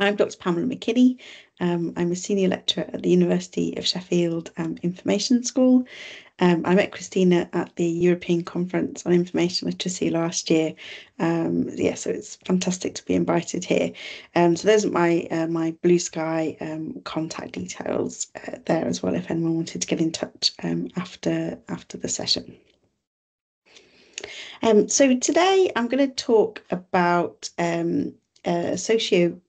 I'm Dr. Pamela McKinney. I'm a senior lecturer at the University of Sheffield Information School. I met Christina at the European Conference on Information Literacy last year. So it's fantastic to be invited here. So those are my Blue Sky contact details there as well, if anyone wanted to get in touch after the session. So today I'm going to talk about sociocultural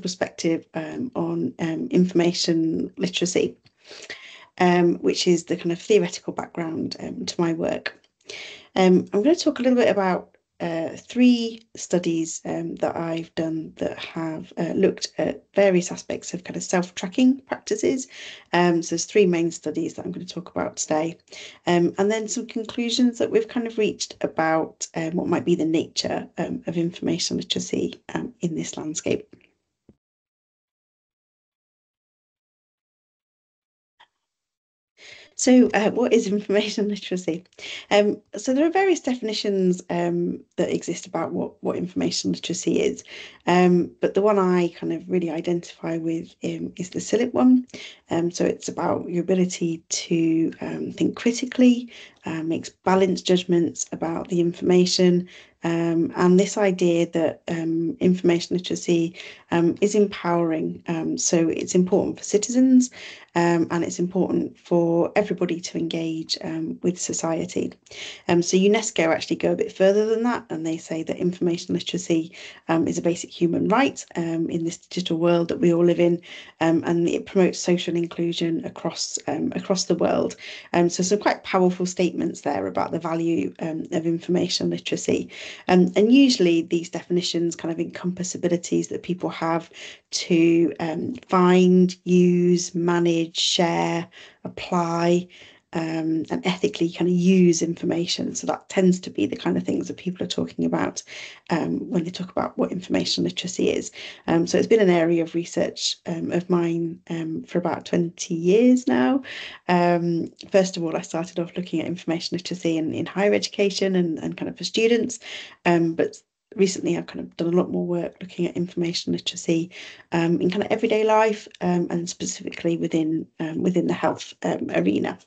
perspective on information literacy, which is the kind of theoretical background to my work. I'm going to talk a little bit about three studies that I've done that have looked at various aspects of kind of self-tracking practices. So there's three main studies that I'm going to talk about today, and then some conclusions that we've kind of reached about what might be the nature of information literacy in this landscape. So what is information literacy? So there are various definitions that exist about what information literacy is. But the one I kind of really identify with is the CILIP one. So it's about your ability to think critically, makes balanced judgments about the information, and this idea that information literacy is empowering. So it's important for citizens, and it's important for everybody to engage with society. So UNESCO actually go a bit further than that, and they say that information literacy is a basic human right in this digital world that we all live in, and it promotes social inclusion across the world. So some quite powerful statements there about the value of information literacy. And usually these definitions kind of encompass abilities that people have to find, use, manage, share, apply, and ethically kind of use information. So that tends to be the kind of things that people are talking about when they talk about what information literacy is. So it's been an area of research of mine for about 20 years now. First of all, I started off looking at information literacy in higher education and kind of for students, but recently I've kind of done a lot more work looking at information literacy in kind of everyday life, and specifically within the health arena.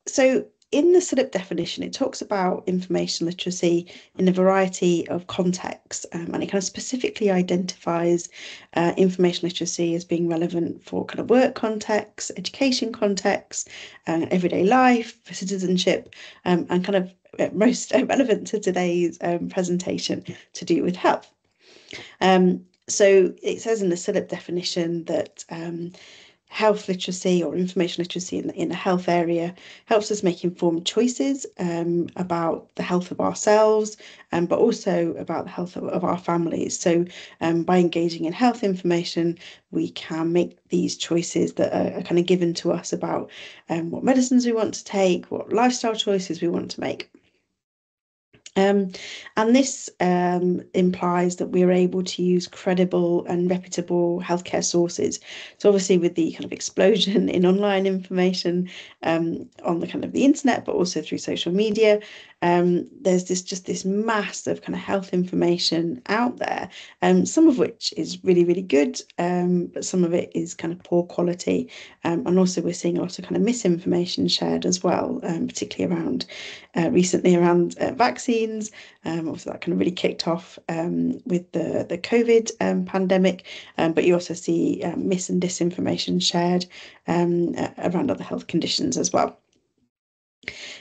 So in the CILIP definition, it talks about information literacy in a variety of contexts, and it kind of specifically identifies information literacy as being relevant for kind of work contexts, education contexts, everyday life, for citizenship, and kind of most relevant to today's presentation to do with health. So it says in the CILIP definition that health literacy or information literacy in the health area helps us make informed choices about the health of ourselves, but also about the health of our families. So by engaging in health information, we can make these choices that are kind of given to us about what medicines we want to take, what lifestyle choices we want to make. And this implies that we're able to use credible and reputable healthcare sources. So obviously with the kind of explosion in online information on the kind of the internet, but also through social media, there's this mass of kind of health information out there, some of which is really, really good, but some of it is kind of poor quality. And also we're seeing a lot of kind of misinformation shared as well, particularly around recently around vaccines. Also that kind of really kicked off with the COVID pandemic, but you also see mis and disinformation shared around other health conditions as well.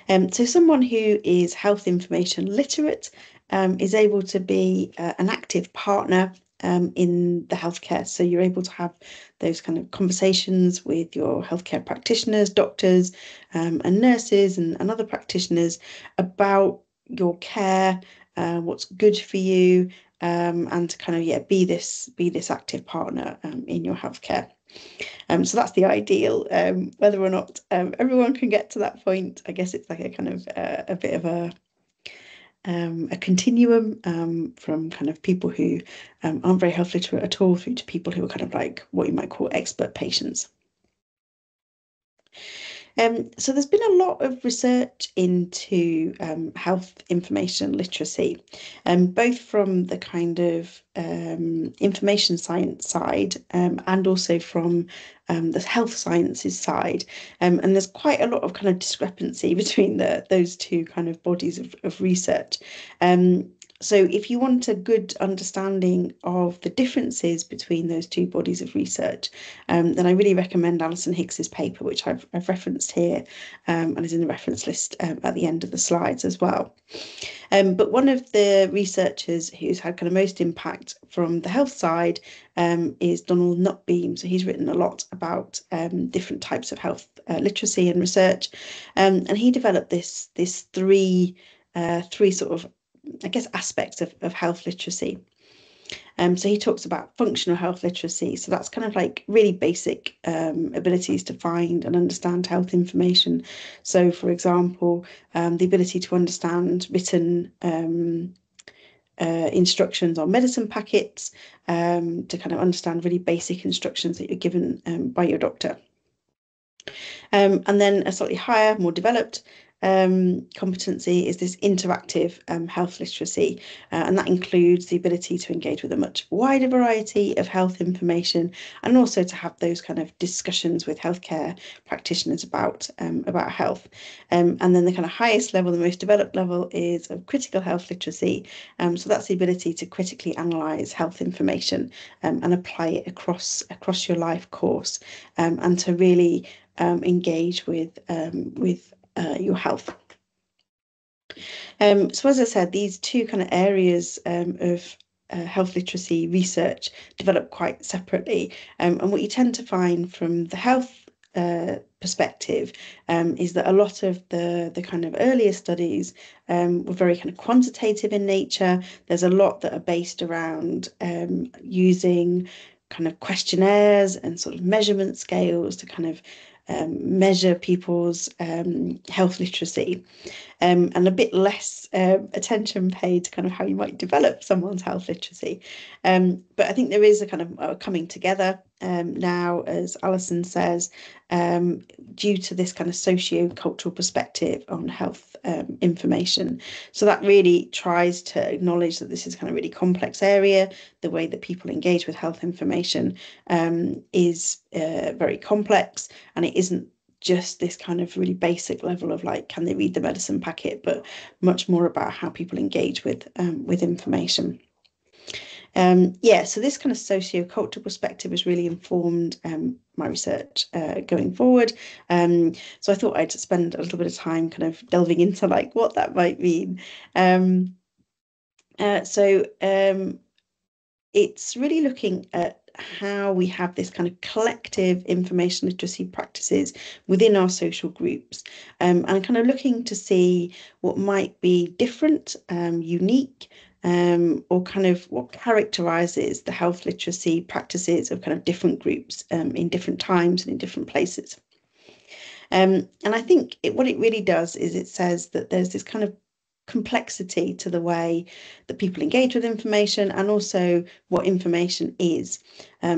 So someone who is health information literate is able to be an active partner in the healthcare. So you're able to have those kind of conversations with your healthcare practitioners, doctors, and nurses and other practitioners about your care, what's good for you, and to kind of be this active partner in your healthcare. So that's the ideal. Whether or not everyone can get to that point, I guess it's like a kind of a bit of a continuum from kind of people who aren't very health literate at all through to people who are kind of like what you might call expert patients. So there's been a lot of research into health information literacy, both from the kind of information science side and also from the health sciences side. And there's quite a lot of kind of discrepancy between those two kind of bodies of research. So if you want a good understanding of the differences between those two bodies of research, then I really recommend Alison Hicks's paper, which I've referenced here and is in the reference list at the end of the slides as well. But one of the researchers who's had kind of most impact from the health side is Donald Nutbeam. So he's written a lot about different types of health literacy and research, and he developed this three sort of, I guess, aspects of health literacy. So he talks about functional health literacy. So that's kind of like really basic abilities to find and understand health information. So, for example, the ability to understand written instructions on medicine packets, to kind of understand really basic instructions that you're given by your doctor. And then a slightly higher, more developed competency is this interactive health literacy, and that includes the ability to engage with a much wider variety of health information, and also to have those kind of discussions with healthcare practitioners about health. And then the kind of highest level, the most developed level, is of critical health literacy. So that's the ability to critically analyse health information and apply it across your life course, and to really engage with your health. So as I said, these two kind of areas of health literacy research develop quite separately, and what you tend to find from the health perspective is that a lot of the kind of earlier studies were very kind of quantitative in nature. There's a lot that are based around using kind of questionnaires and sort of measurement scales to kind of measure people's health literacy, and a bit less attention paid to kind of how you might develop someone's health literacy. But I think there is a kind of coming together now, as Alison says, due to this kind of socio-cultural perspective on health information. So that really tries to acknowledge that this is kind of really complex area. The way that people engage with health information is very complex, and it isn't just this kind of really basic level of like, can they read the medicine packet, but much more about how people engage with information. So this kind of socio-cultural perspective has really informed my research going forward. So I thought I'd spend a little bit of time kind of delving into like what that might mean. It's really looking at how we have this kind of collective information literacy practices within our social groups, and kind of looking to see what might be different, unique, or kind of what characterises the health literacy practices of kind of different groups in different times and in different places. And I think what it really does is it says that there's this kind of complexity to the way that people engage with information, and also what information is.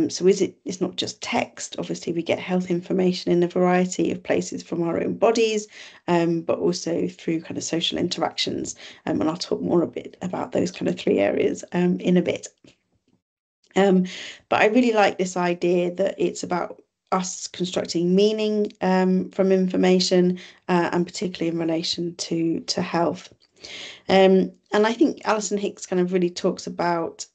So it's not just text. Obviously, we get health information in a variety of places from our own bodies, but also through kind of social interactions. And I'll talk more a bit about those kind of three areas in a bit. But I really like this idea that it's about us constructing meaning from information, and particularly in relation to health. And I think Alison Hicks kind of really talks about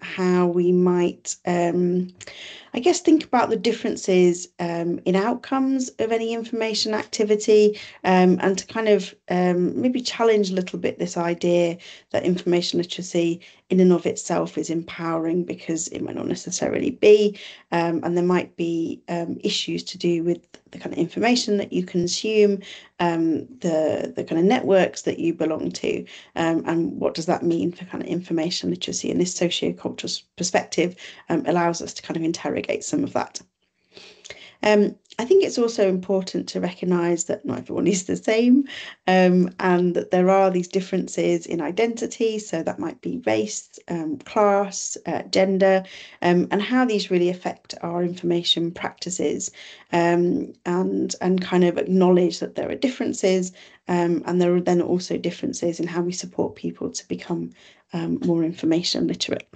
how we might, I guess, think about the differences in outcomes of any information activity, and to kind of maybe challenge a little bit this idea that information literacy in and of itself is empowering, because it might not necessarily be, and there might be issues to do with the kind of information that you consume, the kind of networks that you belong to, and what does that mean for kind of information literacy. And this socio-cultural perspective allows us to kind of interrogate some of that. I think it's also important to recognise that not everyone is the same, and that there are these differences in identity. So that might be race, class, gender, and how these really affect our information practices, and kind of acknowledge that there are differences, and there are then also differences in how we support people to become more information literate.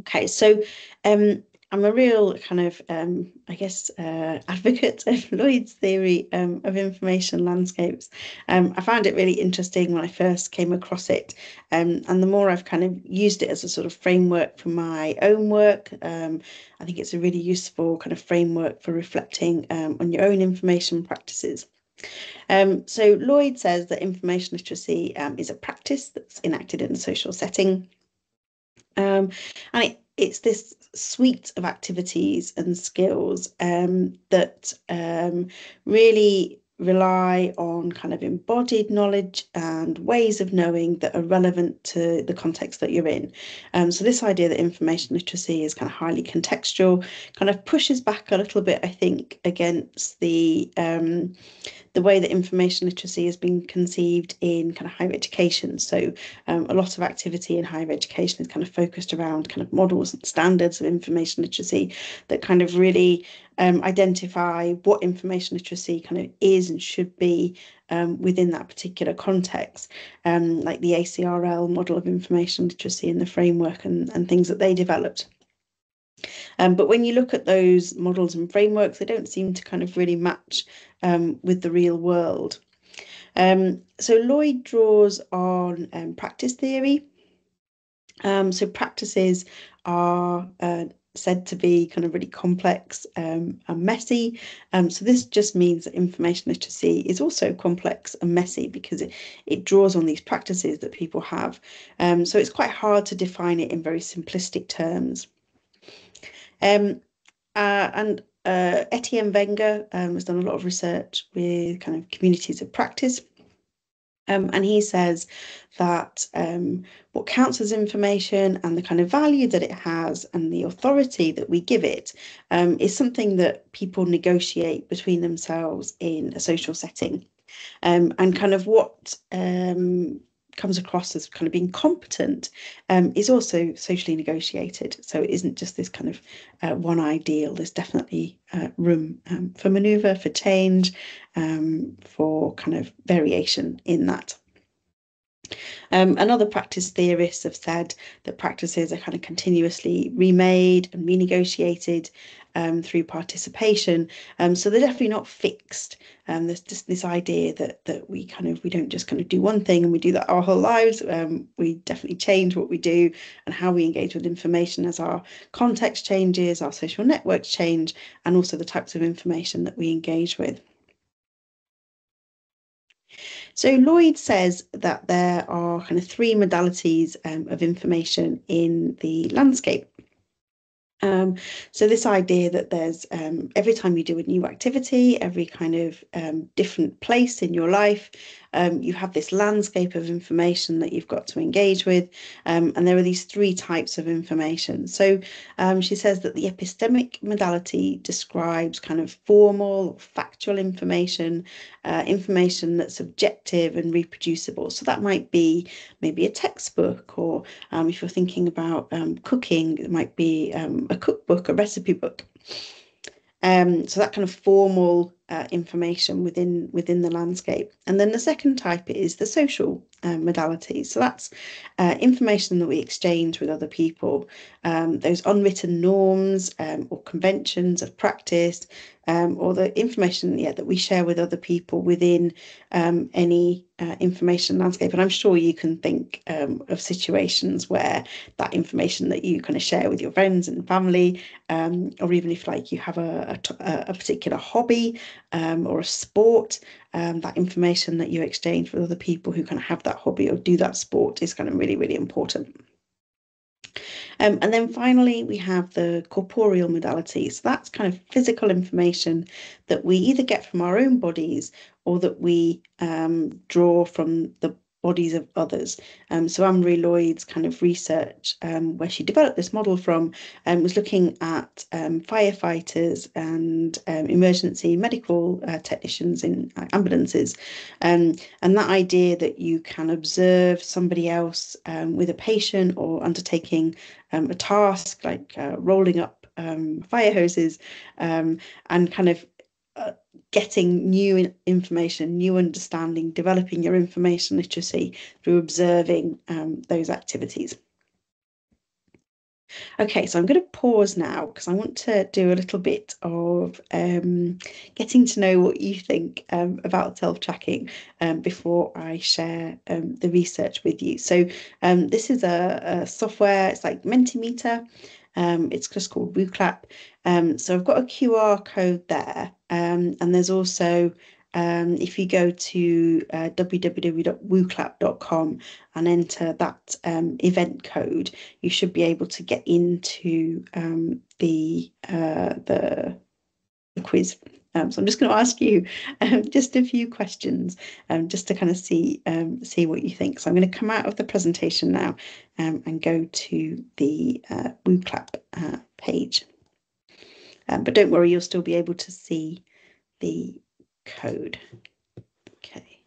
Okay, so I'm a real kind of, I guess, advocate of Lloyd's theory of information landscapes. I found it really interesting when I first came across it, and the more I've kind of used it as a sort of framework for my own work, I think it's a really useful kind of framework for reflecting on your own information practices. So Lloyd says that information literacy is a practice that's enacted in a social setting. And it's this suite of activities and skills that really rely on kind of embodied knowledge and ways of knowing that are relevant to the context that you're in. So this idea that information literacy is kind of highly contextual kind of pushes back a little bit, I think, against the way that information literacy has been conceived in kind of higher education. So a lot of activity in higher education is kind of focused around kind of models and standards of information literacy that kind of really identify what information literacy kind of is and should be within that particular context, like the ACRL model of information literacy and the framework and things that they developed. But when you look at those models and frameworks, they don't seem to kind of really match with the real world. So Lloyd draws on practice theory. So practices are said to be kind of really complex and messy. So this just means that information literacy is also complex and messy because it draws on these practices that people have. So it's quite hard to define it in very simplistic terms. And Etienne Wenger has done a lot of research with kind of communities of practice. And he says that what counts as information and the kind of value that it has and the authority that we give it is something that people negotiate between themselves in a social setting. And kind of what comes across as kind of being competent is also socially negotiated. So it isn't just this kind of one ideal. There's definitely room for manoeuvre, for change, for kind of variation in that. And other practice theorists have said that practices are kind of continuously remade and renegotiated through participation. So they're definitely not fixed. There's just this idea that we don't just kind of do one thing and we do that our whole lives. We definitely change what we do and how we engage with information as our context changes, our social networks change, and also the types of information that we engage with. So Lloyd says that there are kind of three modalities of information in the landscape. So this idea that there's every time you do a new activity, every kind of different place in your life, you have this landscape of information that you've got to engage with, and there are these three types of information. So she says that the epistemic modality describes kind of formal, factual information, information that's objective and reproducible. So that might be maybe a textbook, or if you're thinking about cooking, it might be a cookbook, a recipe book. So that kind of formal information within the landscape. And then the second type is the social modality. So that's information that we exchange with other people, those unwritten norms or conventions of practice, or the information that we share with other people within any information landscape. And I'm sure you can think of situations where that information that you kind of share with your friends and family, or even if like you have a particular hobby or a sport, that information that you exchange with other people who kind of have that hobby or do that sport is kind of really, really important. And then finally, we have the corporeal modality. So that's kind of physical information that we either get from our own bodies or that we draw from the bodies of others. So Anne-Marie Lloyd's kind of research, where she developed this model from, was looking at firefighters and emergency medical technicians in ambulances. And that idea that you can observe somebody else with a patient or undertaking a task like rolling up fire hoses, and kind of getting new information, new understanding, developing your information literacy through observing those activities. Okay, so I'm going to pause now because I want to do a little bit of getting to know what you think about self-tracking before I share the research with you. So this is a software, it's like Mentimeter. It's just called WooClap. So I've got a QR code there, and there's also if you go to www.wooclap.com and enter that event code, you should be able to get into the quiz. So I'm just going to ask you just a few questions, just to kind of see what you think. So I'm going to come out of the presentation now and go to the WooClap page. But don't worry, you'll still be able to see the code. Okay.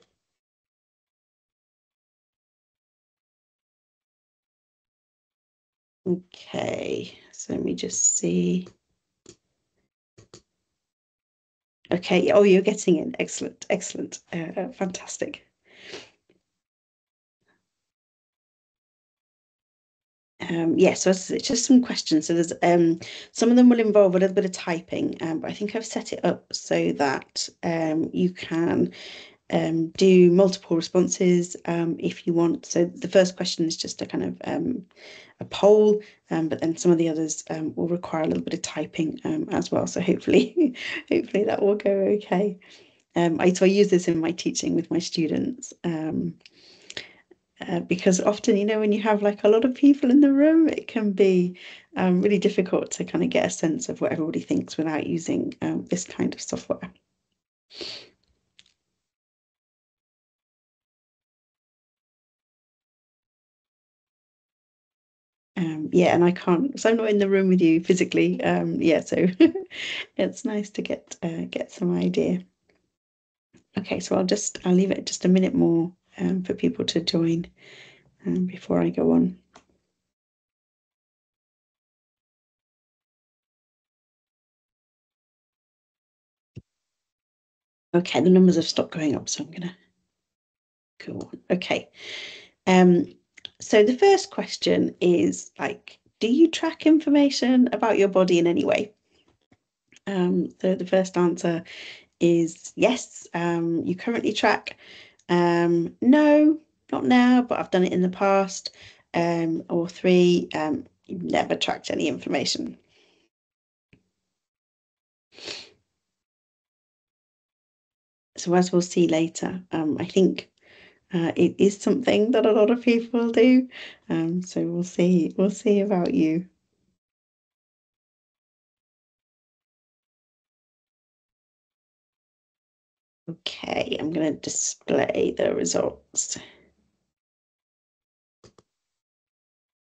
Okay, so let me just see. Okay, oh, you're getting in. Excellent, excellent, fantastic. Yeah, so it's just some questions. So there's some of them will involve a little bit of typing, but I think I've set it up so that you can do multiple responses if you want. So the first question is just a kind of a poll, but then some of the others will require a little bit of typing as well. So hopefully, hopefully that will go okay. So I use this in my teaching with my students. Because often, you know, when you have like a lot of people in the room, it can be really difficult to kind of get a sense of what everybody thinks without using this kind of software. Yeah, and I can't, so I'm not in the room with you physically. Yeah, so it's nice to get some idea. Okay, so I'll leave it just a minute more for people to join before I go on. Okay, the numbers have stopped going up, so I'm gonna go on. Okay. So the first question is like, do you track information about your body in any way? The first answer is yes. You currently track. No, not now, but I've done it in the past. Or three, you've never tracked any information. So as we'll see later, I think it is something that a lot of people do. So we'll see about you. Okay, I'm going to display the results.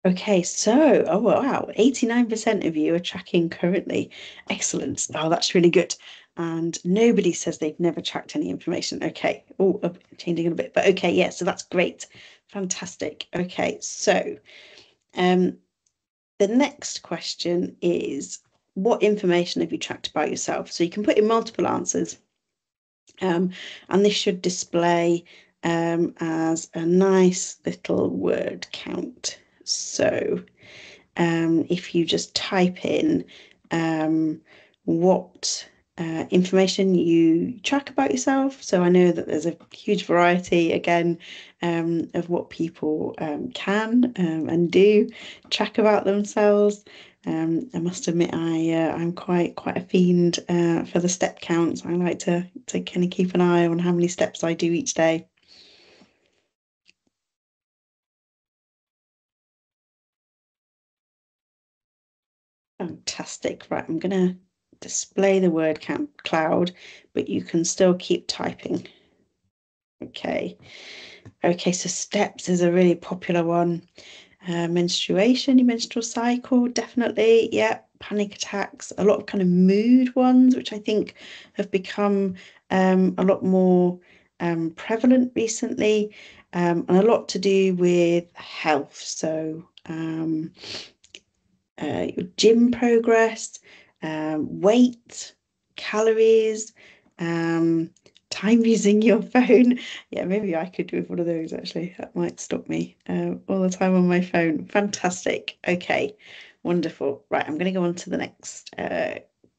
Okay, so, oh wow, 89% of you are tracking currently. Excellent. Oh, that's really good. And nobody says they've never tracked any information. Okay. Oh, changing a bit, but okay, yeah, so that's great. Fantastic. Okay, so the next question is, what information have you tracked about yourself? So you can put in multiple answers. And this should display as a nice little word count. So if you just type in what information you track about yourself. So I know that there's a huge variety, again, of what people can and do track about themselves. I must admit, I'm quite a fiend for the step counts. I like to kind of keep an eye on how many steps I do each day. Fantastic. Right, I'm going to display the word count cloud, but you can still keep typing. Okay. Okay, so steps is a really popular one. Menstruation, your menstrual cycle, definitely. Yeah, panic attacks, a lot of kind of mood ones, which I think have become a lot more prevalent recently, and a lot to do with health. So your gym progress, weight, calories, um, time using your phone. Yeah, maybe I could do with one of those actually. That might stop me all the time on my phone. Fantastic. Okay, wonderful. Right, I'm going to go on to the next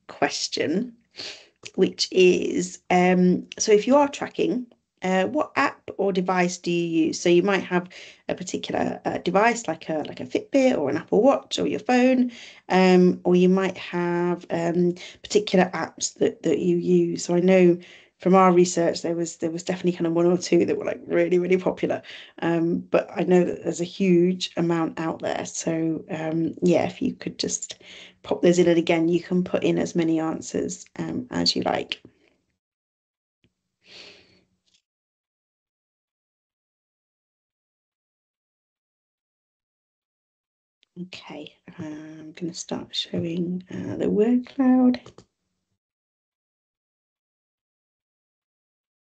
question, which is so if you are tracking, what app or device do you use? So you might have a particular device like a Fitbit or an Apple Watch or your phone, or you might have particular apps that you use. So I know from our research there was definitely kind of one or two that were like really, really popular. But I know that there's a huge amount out there. So yeah, if you could just pop those in, and again, you can put in as many answers as you like. Okay, I'm going to start showing the word cloud.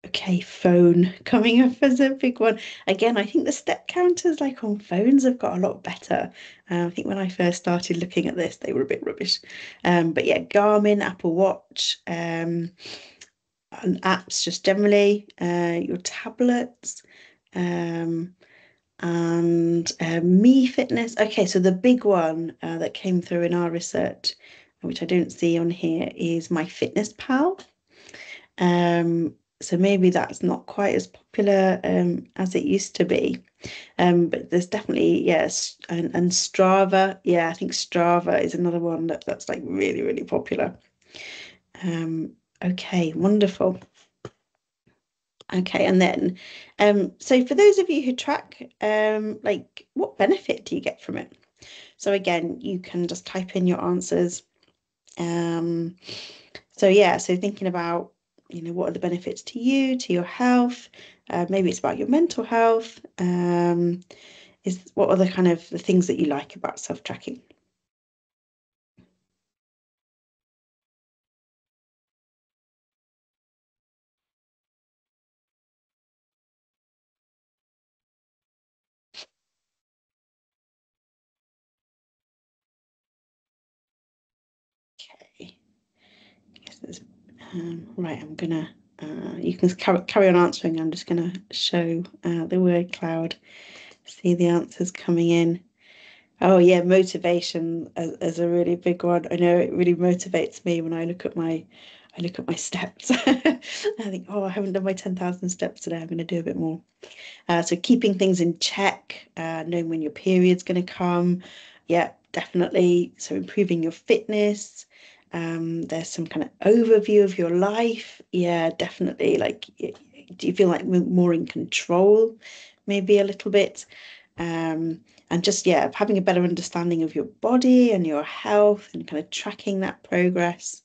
Okay, phone coming up as a big one. Again, I think the step counters like on phones have got a lot better. I think when I first started looking at this, they were a bit rubbish. But yeah, Garmin, Apple Watch, and apps just generally, your tablets, um, and Me Fitness. Okay, so the big one that came through in our research, which I don't see on here, is My Fitness Pal. So maybe that's not quite as popular as it used to be. But there's definitely, yes, and Strava. Yeah, I think Strava is another one that's like really, really popular. Okay, wonderful. Okay, and then, so for those of you who track, like what benefit do you get from it? So again, you can just type in your answers. Um, so yeah, so thinking about, what are the benefits to you, to your health? Maybe it's about your mental health. Is what are the kind of the things that you like about self-tracking? Okay, right. You can carry on answering. I'm just gonna show the word cloud. See the answers coming in. Oh yeah, motivation as a really big one. I know it really motivates me when I look at my steps. I think, oh, I haven't done my 10,000 steps today. I'm going to do a bit more. So keeping things in check, knowing when your period's going to come. Yeah, definitely. So improving your fitness. There's some kind of overview of your life. Yeah, definitely. Like, do you feel like more in control? Maybe a little bit. And just, yeah, having a better understanding of your body and your health and kind of tracking that progress.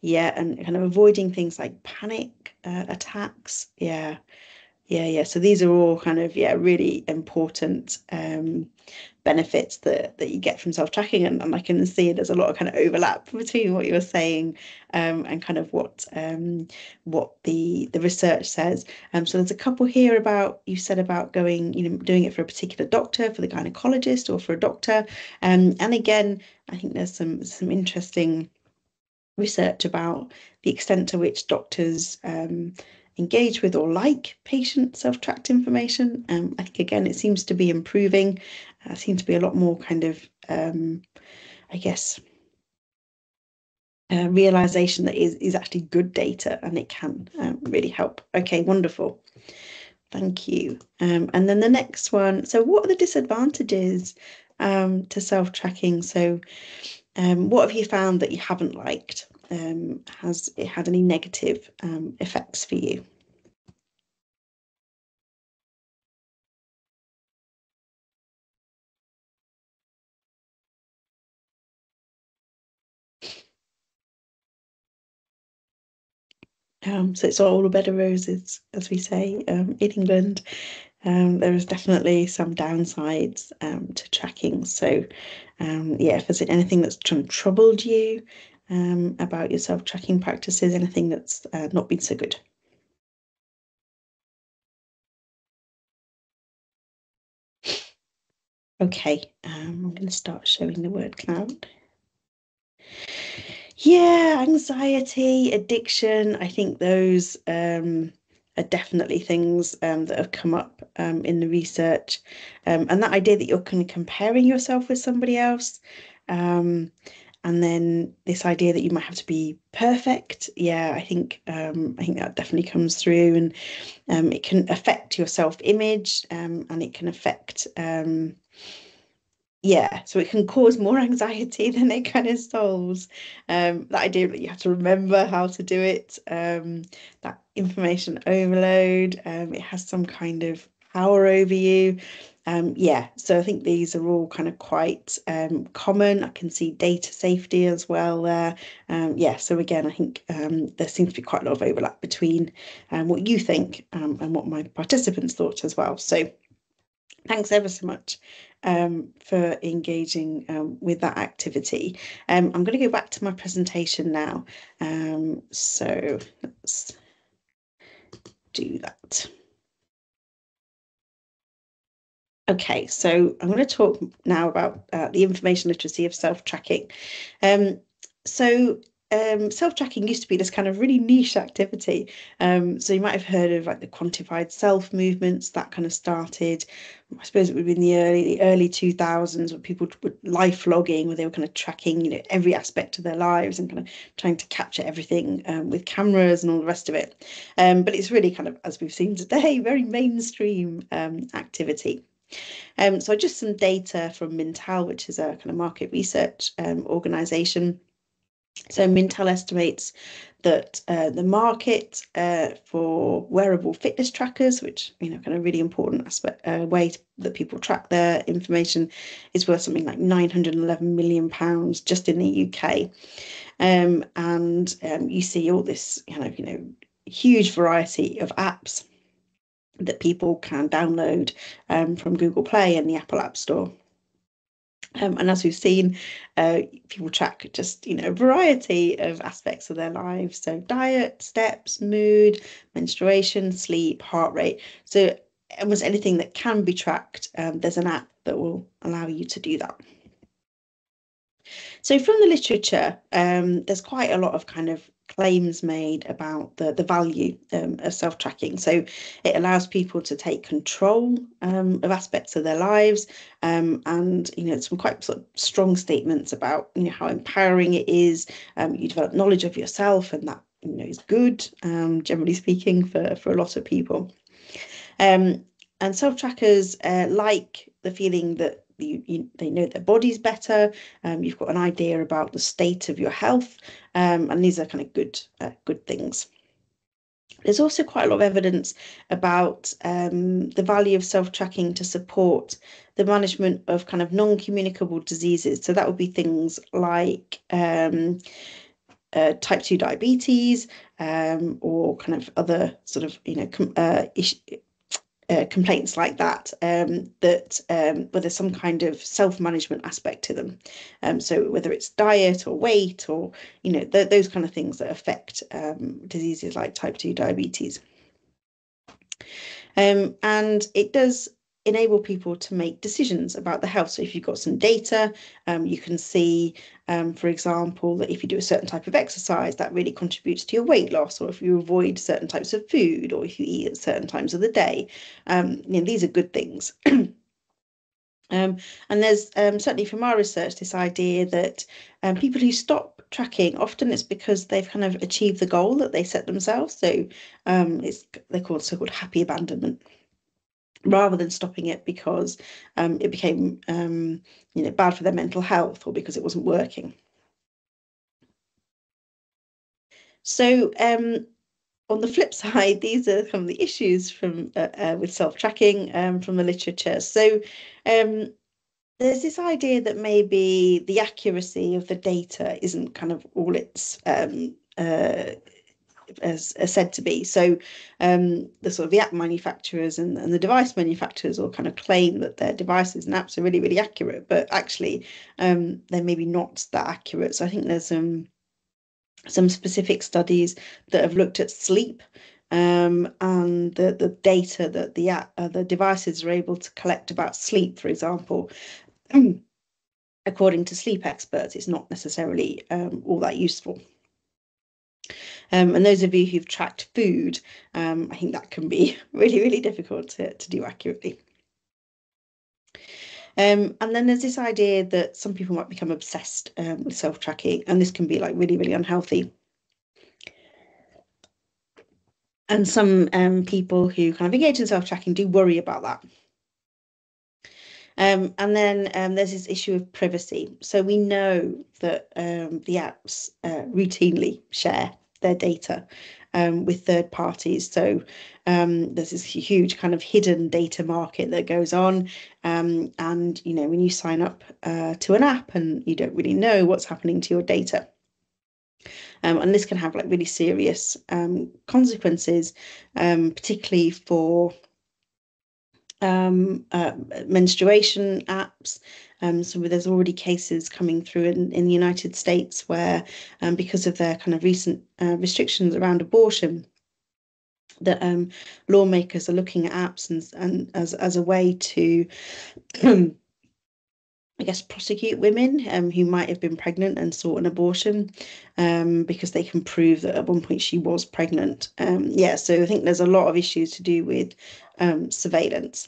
Yeah, and kind of avoiding things like panic attacks. Yeah, yeah. So these are all kind of, yeah, really important benefits that you get from self-tracking. And I can see there's a lot of kind of overlap between what you're saying and kind of what the research says. So there's a couple here about you said about going, doing it for a particular doctor, for the gynecologist or for a doctor. And again, I think there's some interesting research about the extent to which doctors engage with or like patient self-tracked information. I think again it seems to be improving. Seems to be a lot more kind of I guess realization that is actually good data and it can really help. Okay, wonderful. Thank you. And then the next one. So what are the disadvantages to self-tracking? So what have you found that you haven't liked? Has it had any negative effects for you? So it's all a bed of roses, as we say in England. There is definitely some downsides to tracking. So yeah, if there's anything that's troubled you about your self-tracking practices, anything that's not been so good. Okay, I'm going to start showing the word cloud. Yeah, anxiety, addiction. I think those are definitely things that have come up in the research. And that idea that you're kind of comparing yourself with somebody else. And then this idea that you might have to be perfect. Yeah, I think that definitely comes through, and it can affect your self-image, and it can affect yeah, so it can cause more anxiety than it kind of solves. That idea that you have to remember how to do it, that information overload, it has some kind of power over you. Yeah, so I think these are all kind of quite common. I can see data safety as well there. Yeah, so again, I think there seems to be quite a lot of overlap between what you think and what my participants thought as well. So thanks ever so much for engaging with that activity. I'm going to go back to my presentation now. So let's do that. Okay, so I'm going to talk now about the information literacy of self-tracking. Um, so self-tracking used to be this kind of really niche activity. So you might have heard of like the quantified self movements that kind of started. I suppose it would be in the early 2000s, where people were life logging, where they were kind of tracking, every aspect of their lives and kind of trying to capture everything with cameras and all the rest of it. But it's really kind of, as we've seen today, very mainstream activity. So just some data from Mintel, which is a kind of market research organization. So Mintel estimates that the market for wearable fitness trackers, which kind of really important aspect way that people track their information, is worth something like £911 million just in the UK. And you see all this kind of huge variety of apps that people can download from Google Play and the Apple App Store. And as we've seen, people track just a variety of aspects of their lives. So diet, steps, mood, menstruation, sleep, heart rate. So almost anything that can be tracked, there's an app that will allow you to do that. So from the literature, there's quite a lot of kind of claims made about the value of self-tracking. So it allows people to take control of aspects of their lives, and some quite sort of strong statements about how empowering it is. You develop knowledge of yourself, and that is good, generally speaking, for a lot of people. And self-trackers like the feeling that they know their bodies better. You've got an idea about the state of your health, and these are kind of good things. There's also quite a lot of evidence about the value of self-tracking to support the management of kind of non-communicable diseases. So that would be things like type 2 diabetes, or kind of other sort of complaints like that, where there's some kind of self-management aspect to them. So whether it's diet or weight, or those kind of things that affect diseases like type 2 diabetes. And it does enable people to make decisions about the health. So if you've got some data, you can see, for example, that if you do a certain type of exercise, that really contributes to your weight loss, or if you avoid certain types of food, or if you eat at certain times of the day. These are good things. And there's certainly from our research this idea that people who stop tracking, often it's because they've kind of achieved the goal that they set themselves. So they're called so-called happy abandonment, rather than stopping it because it became bad for their mental health, or because it wasn't working. So on the flip side, these are some of the issues from with self-tracking from the literature. So there's this idea that maybe the accuracy of the data isn't kind of all it's said to be. So the app manufacturers and the device manufacturers all kind of claim that their devices and apps are really, really accurate, but actually they're maybe not that accurate. So I think there's some specific studies that have looked at sleep and the data that the devices are able to collect about sleep, for example. According to sleep experts, it's not necessarily all that useful. And those of you who've tracked food, I think that can be really, really difficult to do accurately. And then there's this idea that some people might become obsessed with self-tracking, and this can be like really, really unhealthy. And some people who kind of engage in self-tracking do worry about that. And then there's this issue of privacy. So we know that the apps routinely share their data with third parties. So there's this huge kind of hidden data market that goes on. And, you know, when you sign up to an app and you don't really know what's happening to your data. And this can have like really serious consequences, particularly for menstruation apps. So there's already cases coming through in the United States where, because of their kind of recent restrictions around abortion, that lawmakers are looking at apps and as a way to I guess prosecute women who might have been pregnant and sought an abortion because they can prove that at one point she was pregnant. Yeah, so I think there's a lot of issues to do with surveillance.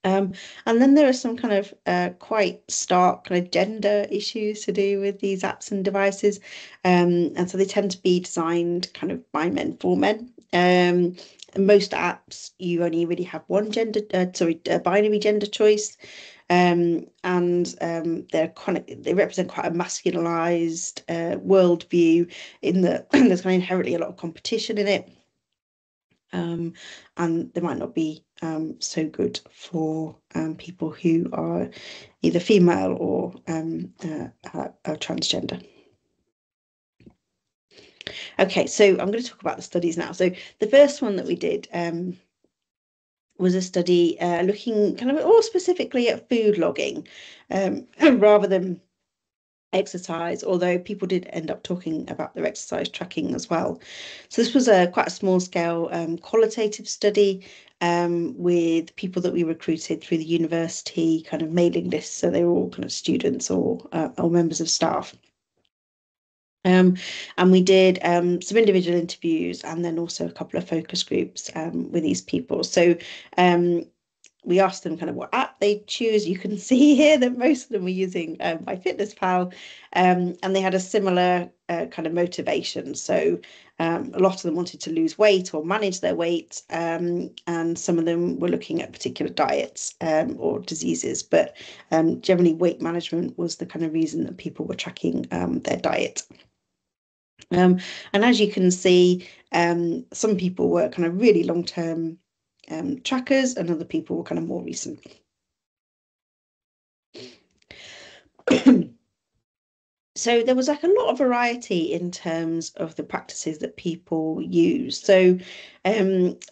And then there are some kind of quite stark kind of gender issues to do with these apps and devices. And so they tend to be designed kind of by men for men. Most apps, you only really have one a binary gender choice. And they represent quite a masculinized worldview in that there's kind of inherently a lot of competition in it. And they might not be so good for people who are either female or transgender. Okay, so I'm going to talk about the studies now. So the first one that we did was a study looking kind of more specifically at food logging rather than exercise, although people did end up talking about their exercise tracking as well. So this was quite a small scale qualitative study with people that we recruited through the university kind of mailing lists. So they were all kind of students or members of staff. And we did some individual interviews and then also a couple of focus groups with these people. So we asked them kind of what app they choose. You can see here that most of them were using MyFitnessPal, and they had a similar kind of motivation. So a lot of them wanted to lose weight or manage their weight, and some of them were looking at particular diets or diseases, but generally weight management was the kind of reason that people were tracking their diet. And as you can see, some people were kind of really long-term trackers and other people were kind of more recent. So there was like a lot of variety in terms of the practices that people use. So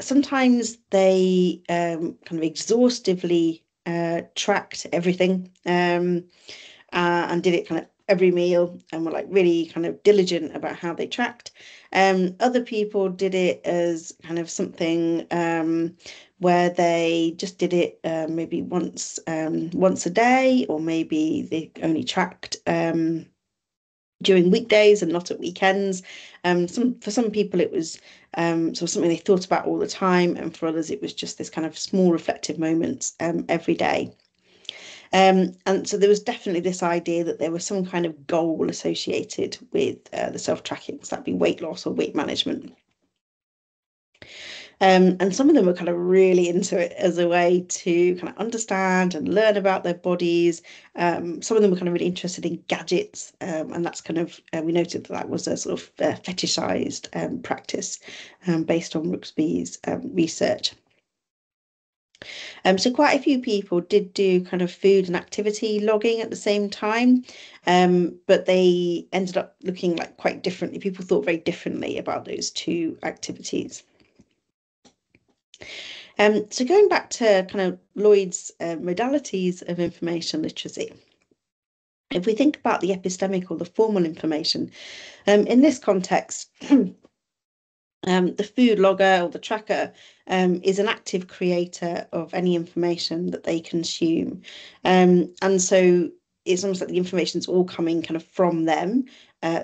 sometimes they kind of exhaustively tracked everything and did it kind of every meal and were like really kind of diligent about how they tracked. Other people did it as kind of something where they just did it maybe once a day, or maybe they only tracked during weekdays and not at weekends. For some people it was sort of something they thought about all the time, and for others it was just this kind of small reflective moments every day. And so there was definitely this idea that there was some kind of goal associated with the self-tracking, so that'd be weight loss or weight management. And some of them were kind of really into it as a way to kind of understand and learn about their bodies. Some of them were kind of really interested in gadgets, and that's kind of, we noted that was a sort of fetishized practice based on Rooksby's research. So quite a few people did do kind of food and activity logging at the same time, but they ended up looking like quite differently. People thought very differently about those two activities. So going back to kind of Lloyd's modalities of information literacy, if we think about the epistemic or the formal information, in this context, the food logger or the tracker is an active creator of any information that they consume. And so it's almost like the information's all coming kind of from them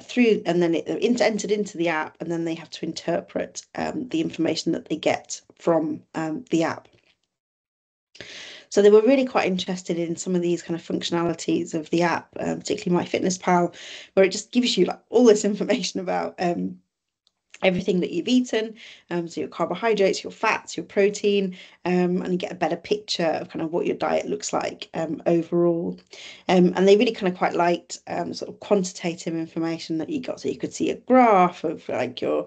through, and then entered into the app, and then they have to interpret the information that they get from the app. So they were really quite interested in some of these kind of functionalities of the app, particularly MyFitnessPal, where it just gives you like all this information about everything that you've eaten, so your carbohydrates, your fats, your protein, and you get a better picture of kind of what your diet looks like overall. And they really kind of quite liked sort of quantitative information that you got, so you could see a graph of like your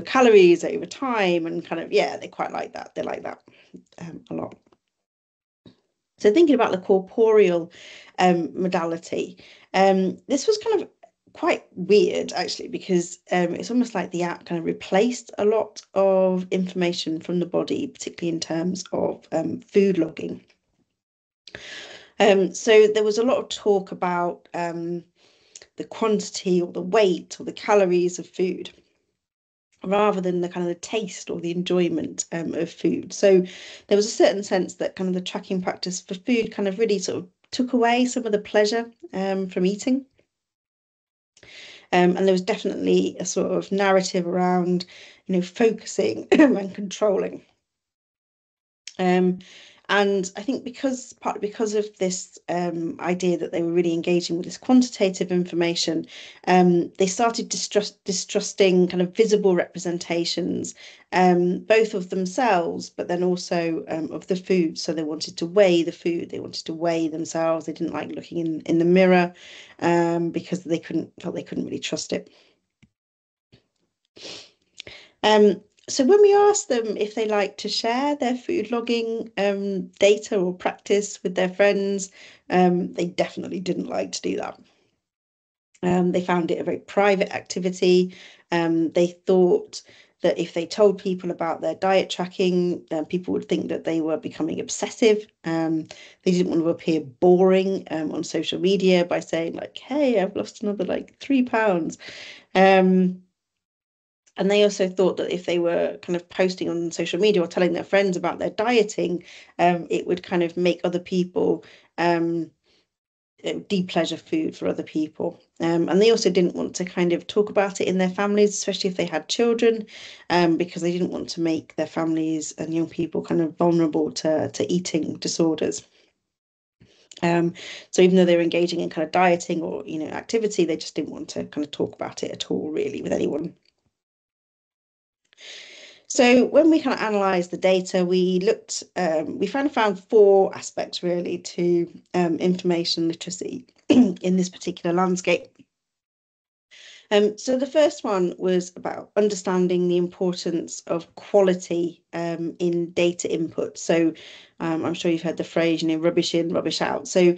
calories over time, and kind of, yeah, they quite like that. They like that a lot. So thinking about the corporeal modality, this was kind of quite weird actually, because it's almost like the app kind of replaced a lot of information from the body, particularly in terms of food logging. So there was a lot of talk about the quantity or the weight or the calories of food, rather than the kind of the taste or the enjoyment of food. So there was a certain sense that kind of the tracking practice for food kind of really sort of took away some of the pleasure from eating. And there was definitely a sort of narrative around, focusing and controlling. And I think partly because of this idea that they were really engaging with this quantitative information, they started distrusting kind of visible representations, both of themselves, but then also of the food. So they wanted to weigh the food, they wanted to weigh themselves. They didn't like looking in the mirror because felt they couldn't really trust it. So when we asked them if they like to share their food logging data or practice with their friends, they definitely didn't like to do that. They found it a very private activity. They thought that if they told people about their diet tracking, people would think that they were becoming obsessive. They didn't want to appear boring on social media by saying like, hey, I've lost another like 3 pounds. And they also thought that if they were kind of posting on social media or telling their friends about their dieting, it would kind of make other people de-pleasure food for other people. And they also didn't want to kind of talk about it in their families, especially if they had children, because they didn't want to make their families and young people kind of vulnerable to eating disorders. So even though they were engaging in kind of dieting or, activity, they just didn't want to kind of talk about it at all, really, with anyone. So when we kind of analysed the data, we found 4 aspects really to information literacy in this particular landscape. So the first one was about understanding the importance of quality in data input. So I'm sure you've heard the phrase, rubbish in, rubbish out. So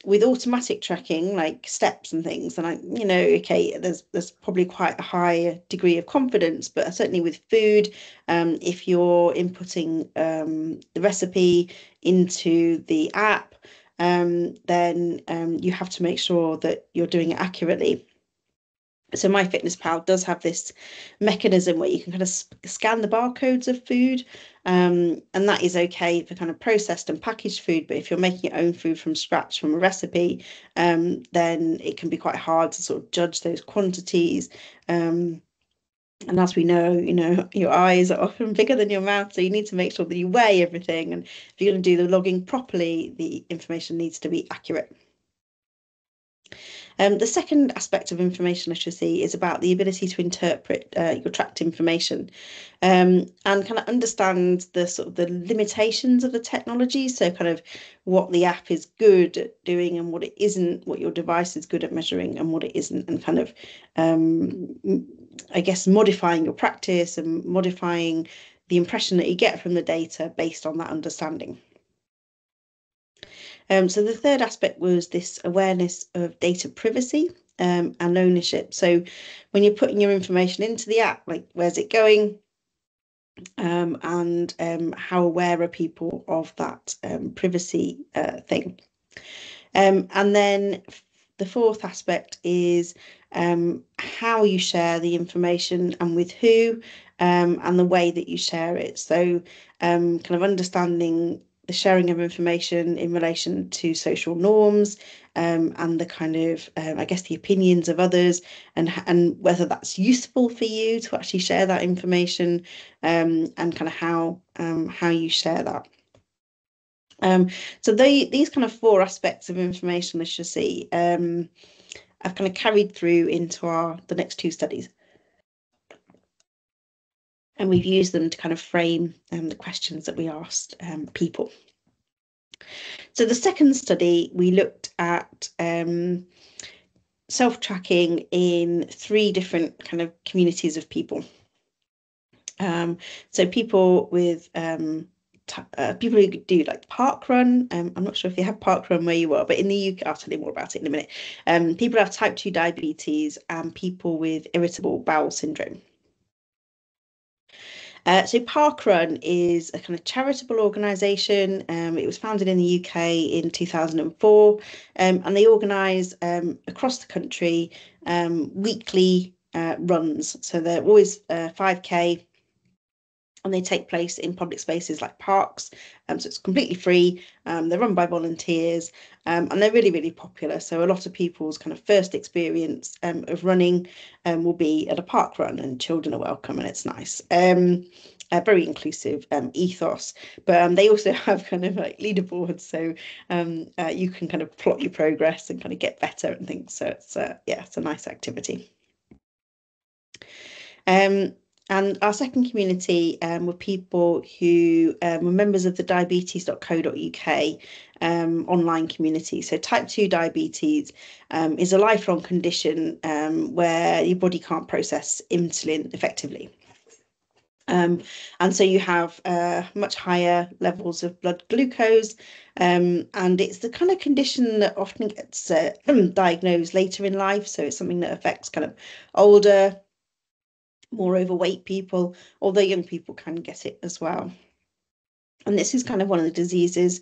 with automatic tracking, like steps and things, and okay, there's probably quite a high degree of confidence, but certainly with food, if you're inputting the recipe into the app, then you have to make sure that you're doing it accurately. So MyFitnessPal does have this mechanism where you can kind of scan the barcodes of food, and that is okay for kind of processed and packaged food. But if you're making your own food from scratch from a recipe, then it can be quite hard to sort of judge those quantities. And as we know, your eyes are often bigger than your mouth, so you need to make sure that you weigh everything. And if you're going to do the logging properly, the information needs to be accurate. The second aspect of information literacy is about the ability to interpret your tracked information and kind of understand the sort of the limitations of the technology. So kind of what the app is good at doing and what it isn't, what your device is good at measuring and what it isn't, and kind of, I guess, modifying your practice and modifying the impression that you get from the data based on that understanding. So the third aspect was this awareness of data privacy and ownership. So when you're putting your information into the app, like where's it going? And how aware are people of that privacy thing? And then the fourth aspect is how you share the information and with who, and the way that you share it. So kind of understanding the sharing of information in relation to social norms, and the kind of, I guess, the opinions of others, and whether that's useful for you to actually share that information, and kind of how you share that. So these kind of four aspects of information literacy I've kind of carried through into the next two studies. And we've used them to kind of frame the questions that we asked people. So the second study, we looked at self-tracking in 3 different kind of communities of people. So people with people who do like parkrun. I'm not sure if they have parkrun where you are, but in the UK, I'll tell you more about it in a minute. People who have type 2 diabetes and people with irritable bowel syndrome. So Parkrun is a kind of charitable organisation. It was founded in the UK in 2004, and they organise across the country weekly runs. So they're always 5K. And they take place in public spaces like parks, so it's completely free. They're run by volunteers, and they're really, really popular. So a lot of people's kind of first experience of running will be at a park run, and children are welcome, and it's nice. A very inclusive ethos, but they also have kind of like leaderboards, so you can kind of plot your progress and kind of get better and things. So it's yeah, it's a nice activity. And our second community were people who were members of the diabetes.co.uk online community. So type 2 diabetes is a lifelong condition where your body can't process insulin effectively. And so you have much higher levels of blood glucose, and it's the kind of condition that often gets diagnosed later in life. So it's something that affects kind of older, more overweight people, although young people can get it as well. And this is kind of one of the diseases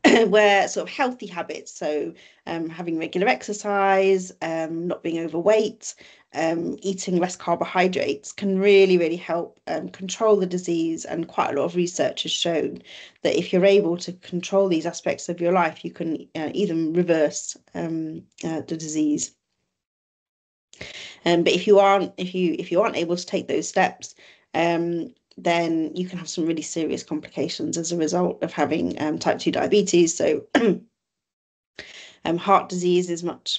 where sort of healthy habits, so having regular exercise, not being overweight, eating less carbohydrates can really, really help control the disease. And quite a lot of research has shown that if you're able to control these aspects of your life, you can even reverse the disease. But if you aren't able to take those steps, then you can have some really serious complications as a result of having type 2 diabetes. So heart disease is much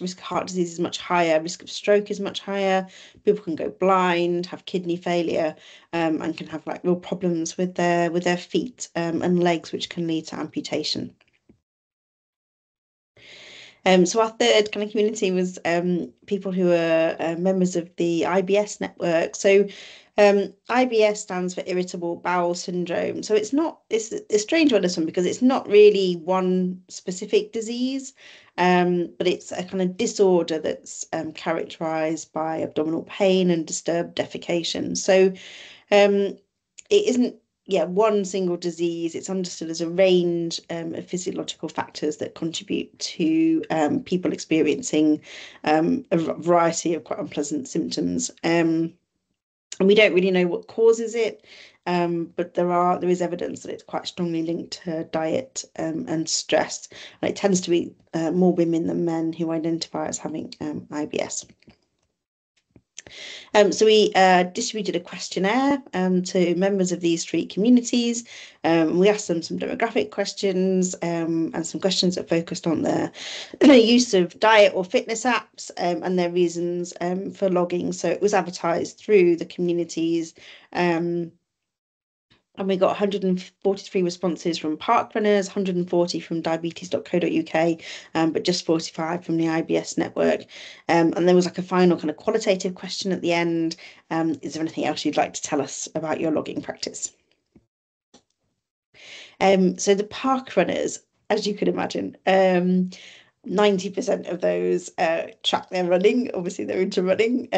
higher, risk of stroke is much higher. People can go blind, have kidney failure, and can have like real problems with their feet and legs, which can lead to amputation. So our third kind of community was people who are members of the IBS network. So IBS stands for irritable bowel syndrome. So it's a strange one, this one, because it's not really one specific disease, but it's a kind of disorder that's characterized by abdominal pain and disturbed defecation. So it isn't one single disease. It's understood as a range of physiological factors that contribute to people experiencing a variety of quite unpleasant symptoms. And we don't really know what causes it, but there is evidence that it's quite strongly linked to diet and stress. And it tends to be more women than men who identify as having IBS. So we distributed a questionnaire to members of these 3 communities. We asked them some demographic questions and some questions that focused on their use of diet or fitness apps and their reasons for logging. So it was advertised through the communities. And we got 143 responses from park runners, 140 from diabetes.co.uk, but just 45 from the IBS network. And there was like a final kind of qualitative question at the end. Is there anything else you'd like to tell us about your logging practice? So the park runners, as you can imagine, 90% of those track their running. Obviously, they're into running.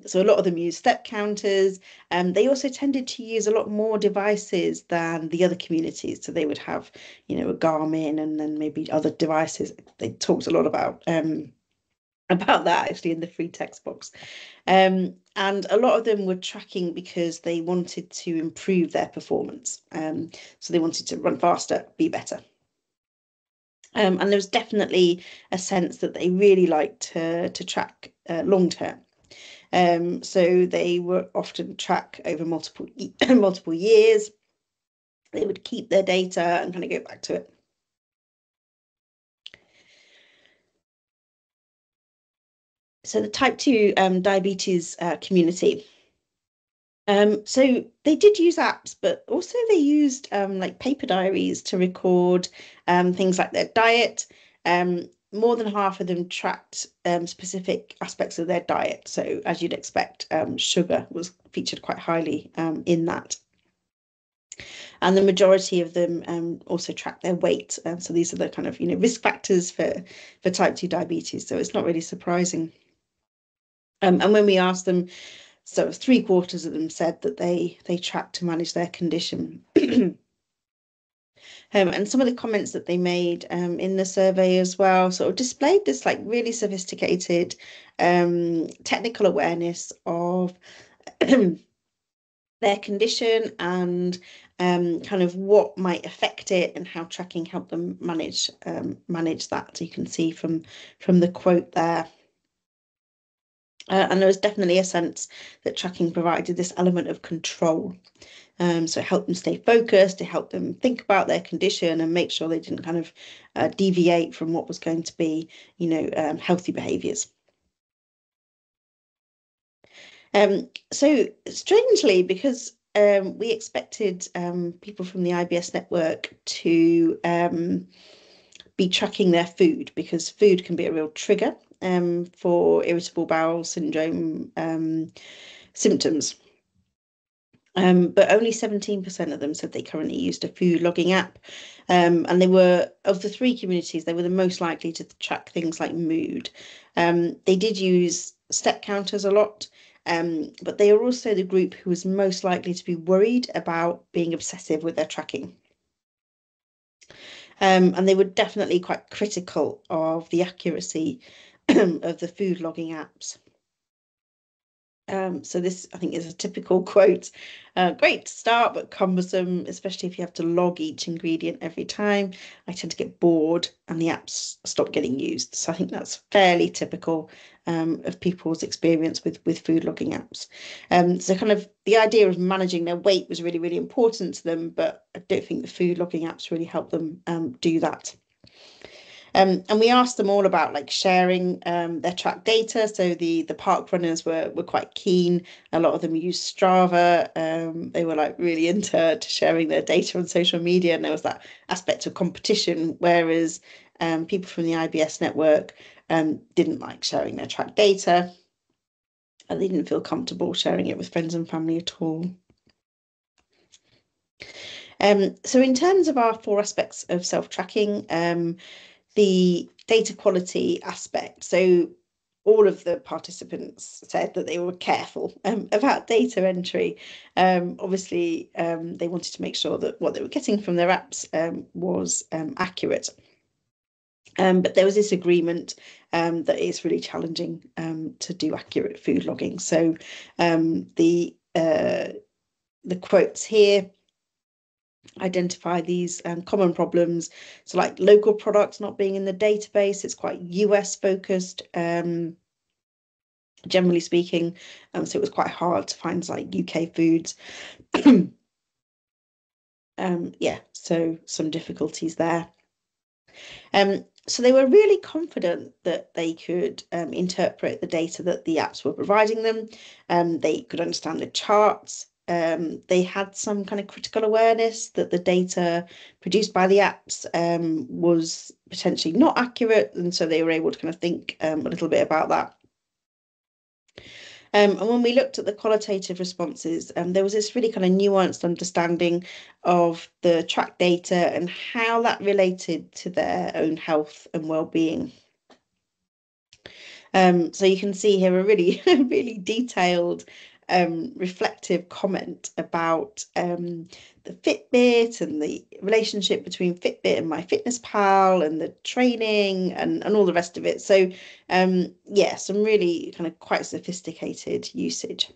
So a lot of them use step counters. They also tended to use a lot more devices than the other communities. So they would have, a Garmin and then maybe other devices. They talked a lot about that actually in the free text box. And a lot of them were tracking because they wanted to improve their performance. So they wanted to run faster, be better. And there was definitely a sense that they really liked to track long term. So they were often track over multiple years. They would keep their data and kind of go back to it. So the type 2 diabetes community. So they did use apps, but also they used like paper diaries to record things like their diet. More than half of them tracked specific aspects of their diet. So as you'd expect, sugar was featured quite highly in that. And the majority of them also track their weight. So these are the kind of risk factors for type 2 diabetes. So it's not really surprising. And when we asked them, so 3/4 of them said that they track to manage their condition. And some of the comments that they made in the survey as well sort of displayed this like really sophisticated technical awareness of their condition and kind of what might affect it and how tracking helped them manage that. So you can see from the quote there. And there was definitely a sense that tracking provided this element of control. So it helped them stay focused, it helped them think about their condition and make sure they didn't kind of deviate from what was going to be, healthy behaviours. So strangely, because we expected people from the IBS network to be tracking their food, because food can be a real trigger for irritable bowel syndrome symptoms. But only 17% of them said they currently used a food logging app. And they were, of the 3 communities, they were the most likely to track things like mood. They did use step counters a lot, but they are also the group who was most likely to be worried about being obsessive with their tracking. And they were definitely quite critical of the accuracy of the food logging apps. So this, I think, is a typical quote. Great to start, but cumbersome, especially if you have to log each ingredient every time. I tend to get bored and the apps stop getting used. So I think that's fairly typical of people's experience with food logging apps. So kind of the idea of managing their weight was really, really important to them, but I don't think the food logging apps really help them do that. And we asked them all about like sharing their track data. So the park runners were quite keen. A lot of them used Strava. They were like really into sharing their data on social media, and there was that aspect of competition. Whereas people from the IBS network didn't like sharing their track data, and they didn't feel comfortable sharing it with friends and family at all. So in terms of our 4 aspects of self-tracking, the data quality aspect. So all of the participants said that they were careful about data entry. Obviously, they wanted to make sure that what they were getting from their apps was accurate. But there was this agreement that it's really challenging to do accurate food logging. So the quotes here identify these common problems. So like local products not being in the database, it's quite US focused, generally speaking. So it was quite hard to find like UK foods. Yeah, so some difficulties there. So they were really confident that they could interpret the data that the apps were providing them. They could understand the charts. They had some kind of critical awareness that the data produced by the apps was potentially not accurate, and so they were able to kind of think a little bit about that. And when we looked at the qualitative responses, there was this really kind of nuanced understanding of the track data and how that related to their own health and well-being. So you can see here a really, really detailed, reflective comment about the Fitbit and the relationship between Fitbit and MyFitnessPal and the training and all the rest of it. So yeah, some really kind of quite sophisticated usage.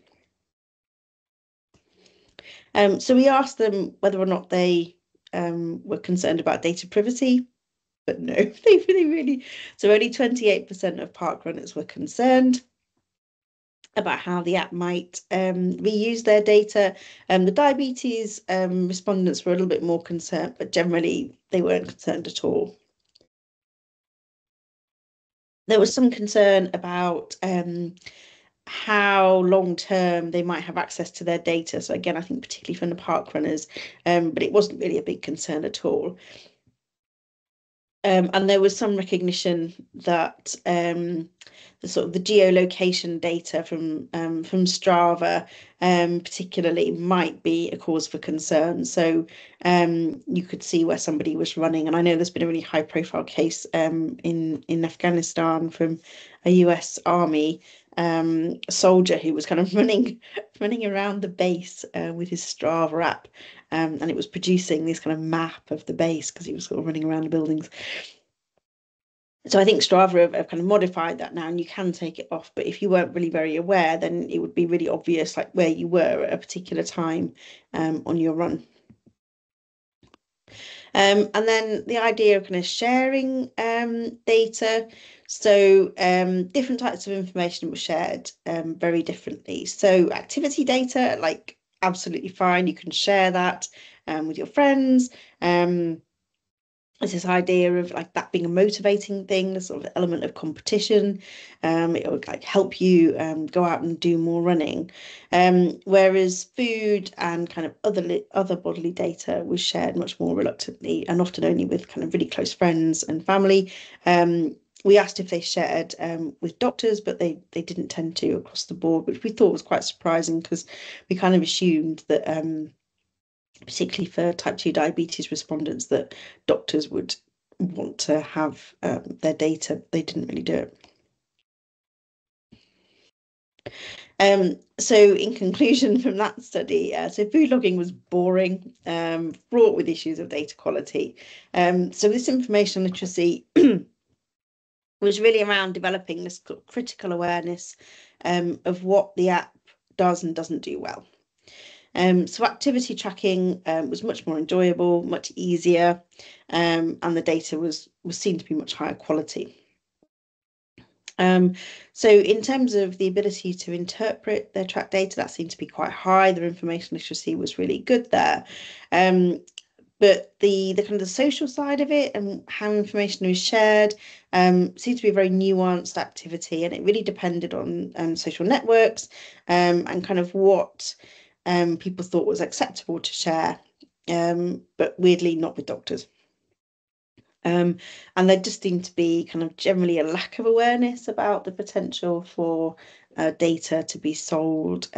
So we asked them whether or not they were concerned about data privacy. But no, they really, so only 28% of park runners were concerned about how the app might reuse their data. The diabetes respondents were a little bit more concerned, but generally they weren't concerned at all. There was some concern about how long-term they might have access to their data. So again, I think particularly from the park runners, but it wasn't really a big concern at all. And there was some recognition that the sort of the geolocation data from Strava particularly might be a cause for concern. So you could see where somebody was running, and I know there's been a really high profile case in Afghanistan from a US Army soldier who was kind of running around the base with his Strava app. And it was producing this kind of map of the base because he was sort of running around the buildings. So I think Strava have kind of modified that now, and you can take it off. But if you weren't really very aware, then it would be really obvious, like where you were at a particular time on your run. And then the idea of kind of sharing data. So different types of information were shared very differently. So activity data, like absolutely fine, you can share that with your friends. It's this idea of like that being a motivating thing, the sort of element of competition. It would like help you go out and do more running. Whereas food and kind of other bodily data was shared much more reluctantly and often only with kind of really close friends and family. We asked if they shared with doctors, but they didn't tend to across the board, which we thought was quite surprising because we kind of assumed that particularly for type 2 diabetes respondents, that doctors would want to have their data. They didn't really do it. So in conclusion from that study, so food logging was boring, fraught with issues of data quality. So this information literacy was really around developing this critical awareness of what the app does and doesn't do well. So activity tracking was much more enjoyable, much easier, and the data was seen to be much higher quality. So in terms of the ability to interpret their track data, that seemed to be quite high. Their information literacy was really good there. But the kind of the social side of it and how information was shared seemed to be a very nuanced activity, and it really depended on social networks and kind of what people thought was acceptable to share, but weirdly not with doctors. And there just seemed to be kind of generally a lack of awareness about the potential for data to be sold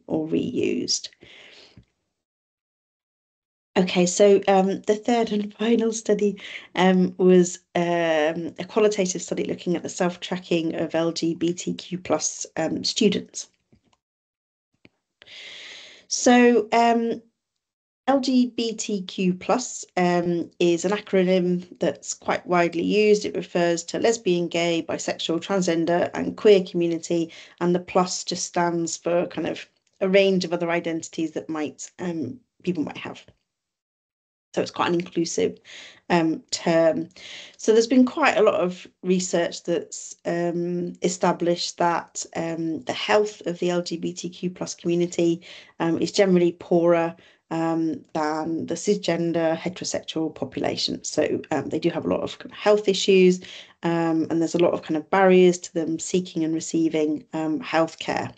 or reused. Okay, so the third and final study was a qualitative study looking at the self-tracking of LGBTQ plus students. So LGBTQ plus is an acronym that's quite widely used. It refers to lesbian, gay, bisexual, transgender and queer community, and the plus just stands for kind of a range of other identities that people might have. So it's quite an inclusive term. So there's been quite a lot of research that's established that the health of the LGBTQ plus community is generally poorer than the cisgender heterosexual population. So they do have a lot of kind of health issues, and there's a lot of kind of barriers to them seeking and receiving healthcare.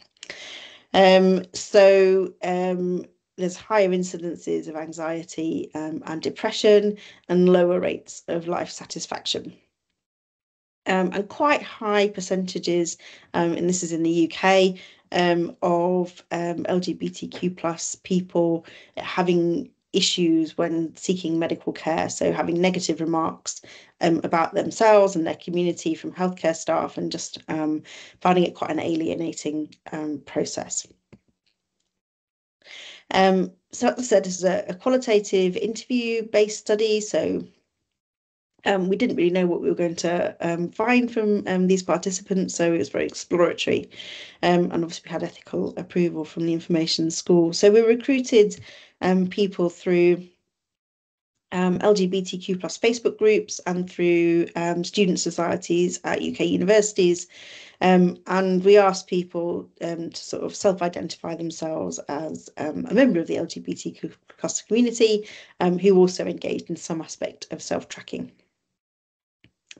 There's higher incidences of anxiety and depression and lower rates of life satisfaction. and quite high percentages, and this is in the UK, of LGBTQ plus people having issues when seeking medical care, so having negative remarks about themselves and their community from healthcare staff, and just finding it quite an alienating process. So as I said, this is a qualitative interview-based study, so we didn't really know what we were going to find from these participants, so it was very exploratory. And obviously we had ethical approval from the information school. So we recruited people through LGBTQ plus Facebook groups and through student societies at UK universities. And we asked people to sort of self-identify themselves as a member of the LGBTQ plus community, who also engaged in some aspect of self-tracking.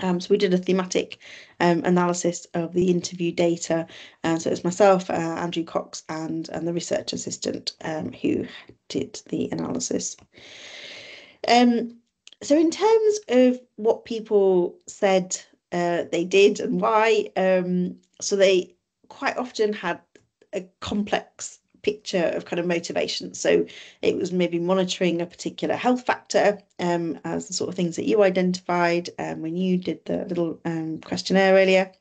So we did a thematic analysis of the interview data. So it was myself, Andrew Cox, and the research assistant who did the analysis. So in terms of what people said they did and why, so they quite often had a complex picture of kind of motivation. So it was maybe monitoring a particular health factor, as the sort of things that you identified when you did the little questionnaire earlier.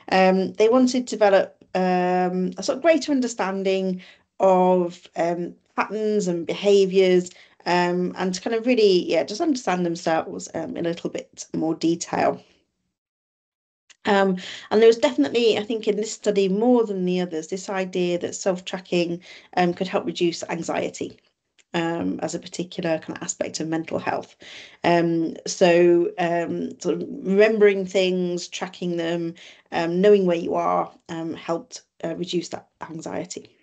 They wanted to develop a sort of greater understanding of patterns and behaviours, and to kind of really, just understand themselves in a little bit more detail. And there was definitely, I think, in this study more than the others, this idea that self-tracking could help reduce anxiety as a particular kind of aspect of mental health. So sort of remembering things, tracking them, knowing where you are, helped reduce that anxiety.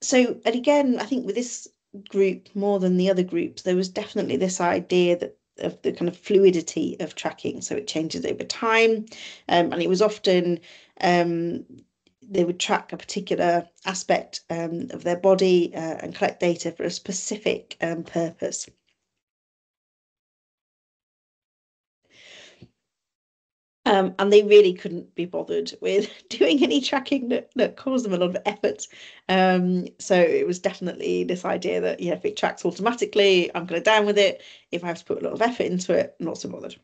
So, and again, I think with this group more than the other groups, there was definitely this idea that of the kind of fluidity of tracking, so it changes over time, and it was often they would track a particular aspect of their body and collect data for a specific purpose. And they really couldn't be bothered with doing any tracking that caused them a lot of effort. So it was definitely this idea that, if it tracks automatically, I'm kind of down with it. If I have to put a lot of effort into it, I'm not so bothered.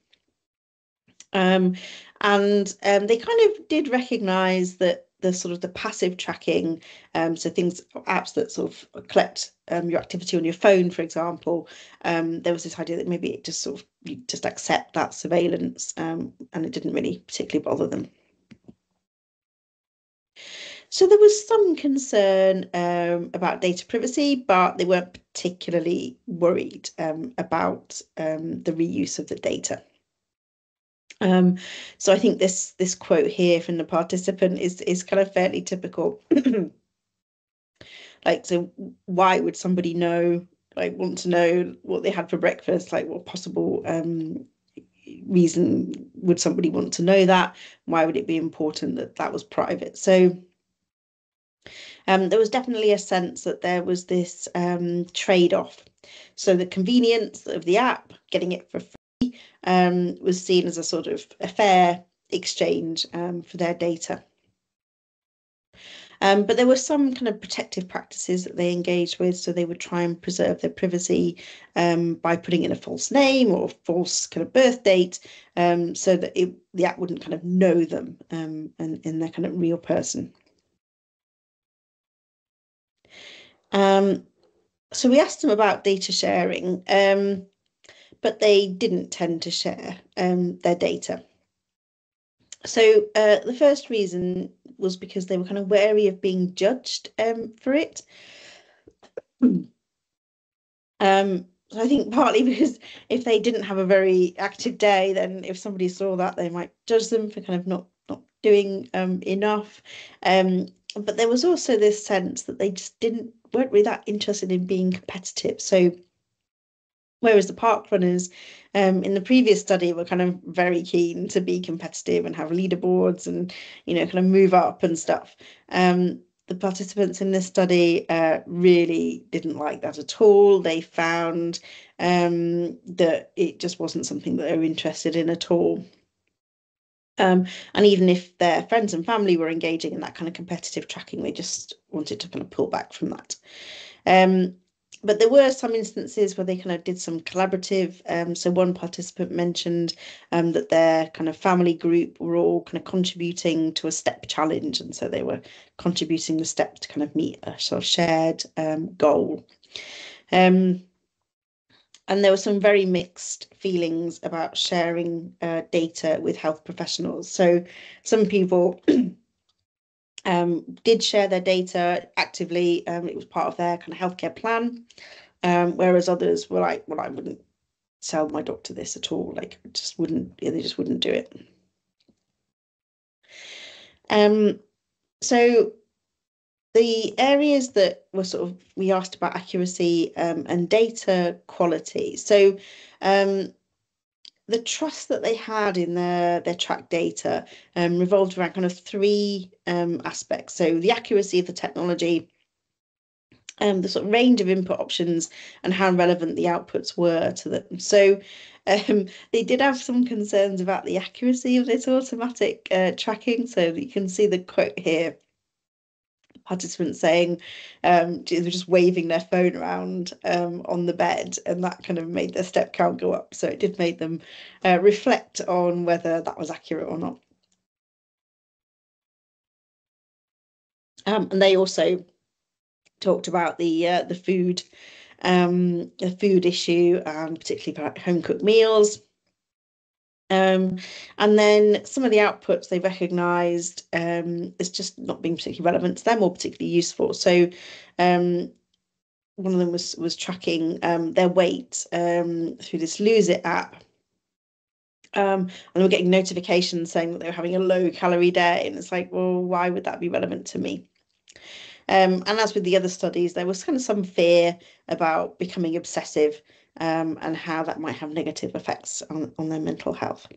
And they kind of did recognise that the sort of the passive tracking, so things, apps that sort of collect your activity on your phone, for example, there was this idea that maybe it just sort of, you just accept that surveillance, and it didn't really particularly bother them. So there was some concern about data privacy, but they weren't particularly worried about the reuse of the data. So I think this quote here from the participant is kind of fairly typical. Like, so why would somebody want to know what they had for breakfast? Like, what possible reason would somebody want to know that? Why would it be important that that was private? So there was definitely a sense that there was this trade-off. So the convenience of the app, getting it for free, was seen as a sort of a fair exchange for their data. But there were some kind of protective practices that they engaged with, so they would try and preserve their privacy by putting in a false name or a false kind of birth date, so that the app wouldn't kind of know them and in their kind of real person. So we asked them about data sharing, but they didn't tend to share their data. So the first reason was because they were kind of wary of being judged for it. So I think partly because if they didn't have a very active day, then if somebody saw that, they might judge them for kind of not doing enough. But there was also this sense that they just weren't really that interested in being competitive. So whereas the park runners in the previous study were kind of very keen to be competitive and have leaderboards and, kind of move up and stuff. the participants in this study really didn't like that at all. They found that it just wasn't something that they were interested in at all. And even if their friends and family were engaging in that kind of competitive tracking, they just wanted to kind of pull back from that. But there were some instances where they kind of did some collaborative. So one participant mentioned that their kind of family group were all kind of contributing to a step challenge. And so they were contributing the step to kind of meet a sort of shared goal. And there were some very mixed feelings about sharing data with health professionals. So some people did share their data actively. It was part of their kind of healthcare plan. Whereas others were like, well, I wouldn't tell my doctor this at all. Like, just wouldn't, they just wouldn't do it. So the areas that were sort of, we asked about accuracy and data quality. So the trust that they had in their tracked data revolved around kind of three aspects. So the accuracy of the technology, the sort of range of input options, and how relevant the outputs were to them. So they did have some concerns about the accuracy of this automatic tracking. So you can see the quote here. Participants saying they were just waving their phone around on the bed, and that kind of made their step count go up. So it did make them reflect on whether that was accurate or not. And they also talked about the food issue, and particularly about home cooked meals. And then some of the outputs they recognised as just not being particularly relevant to them or particularly useful. So one of them was tracking their weight through this Lose It app. And they were getting notifications saying that they were having a low calorie day. And it's like, well, why would that be relevant to me? And as with the other studies, there was kind of some fear about becoming obsessive and how that might have negative effects on their mental health.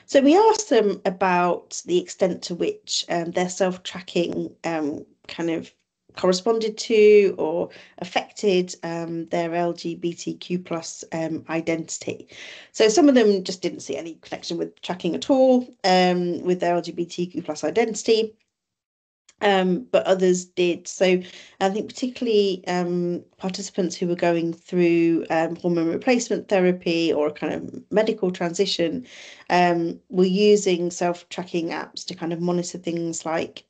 So we asked them about the extent to which their self-tracking kind of corresponded to or affected their LGBTQ plus identity. So some of them just didn't see any connection with tracking at all with their LGBTQ plus identity. But others did. So I think particularly participants who were going through hormone replacement therapy or a kind of medical transition were using self-tracking apps to kind of monitor things like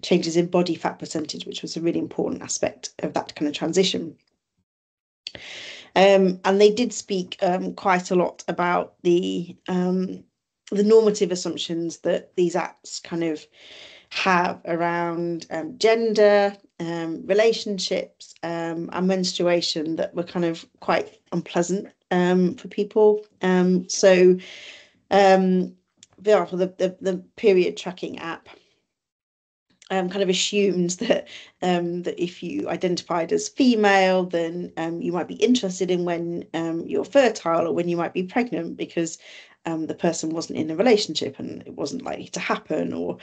changes in body fat percentage, which was a really important aspect of that kind of transition. And they did speak quite a lot about the normative assumptions that these apps kind of have around gender, relationships, and menstruation that were kind of quite unpleasant for people. So, for example, the period tracking app kind of assumes that that if you identified as female, then you might be interested in when you're fertile or when you might be pregnant, because the person wasn't in a relationship and it wasn't likely to happen, or